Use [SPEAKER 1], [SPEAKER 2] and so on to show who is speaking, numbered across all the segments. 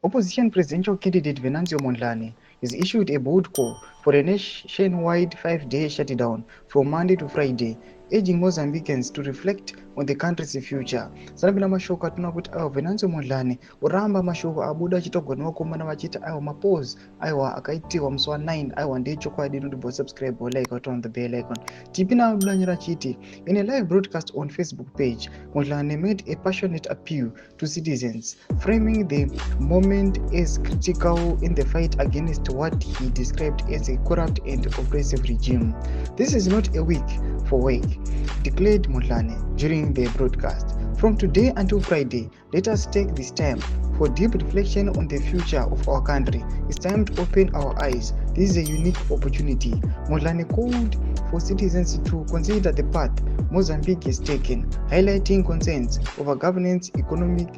[SPEAKER 1] Opposition presidential candidate Venancio Mondlane has issued a bold call for a nationwide 5-day shutdown from Monday to Friday, urging Mozambicans to reflect on the country's future. Sanabina mashoko atuna kuti ayo Venancio Mondlane uramba mashoko abuda achitogoniwa kuomana vachita ayo mapose aiwa akaitiwa musi wa9 aiwa ndechokwadi inoti subscribe like on the bell icon. Tipina Blanyira Chiti, in a live broadcast on Facebook page, Mondlane made a passionate appeal to citizens, framing the moment as critical in the fight against what he described as a corrupt and oppressive regime. This is not a week for work, declared Mondlane during the broadcast. From today until Friday, let us take this time for deep reflection on the future of our country. It's time to open our eyes. This is a unique opportunity. Mondlane called for citizens to consider the path Mozambique has taken, highlighting concerns over governance, economic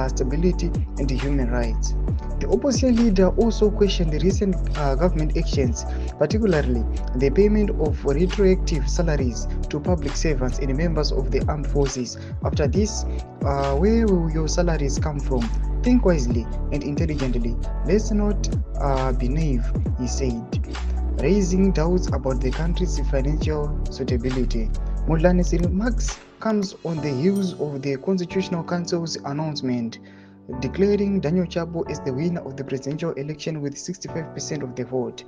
[SPEAKER 1] stability, and human rights. The opposition leader also questioned the recent government actions, particularly the payment of retroactive salaries to public servants and members of the armed forces. After this, where will your salaries come from? Think wisely and intelligently. Let's not be naive, he said, raising doubts about the country's financial suitability. Mondlane's remarks comes on the heels of the Constitutional Council's announcement declaring Daniel Chapo as the winner of the presidential election with 65% of the vote.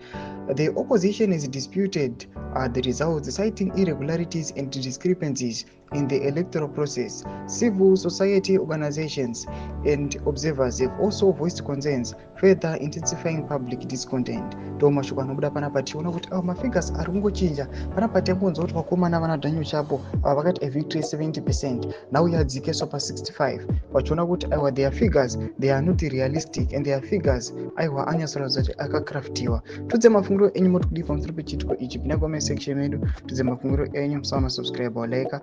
[SPEAKER 1] The opposition has disputed the results, citing irregularities and discrepancies in the electoral process. Civil society organizations and observers have also voiced concerns, further intensifying public discontent. Tomashuka nobuda panapa tiona kuti mafigures ari kungochinja panapa takunzwa kuti vakomana vana Daniel Chapo vakati a victory 70%, now yadzikeso pa 65. Vachiona kuti their figures they are not realistic and their figures anyasora zati akakraftiwa. Tudze mafungiro enyu moti kudi pamusoro pechitiko ichi, pinda comment section medu tudze mafungiro enyu, musama subscribe or like.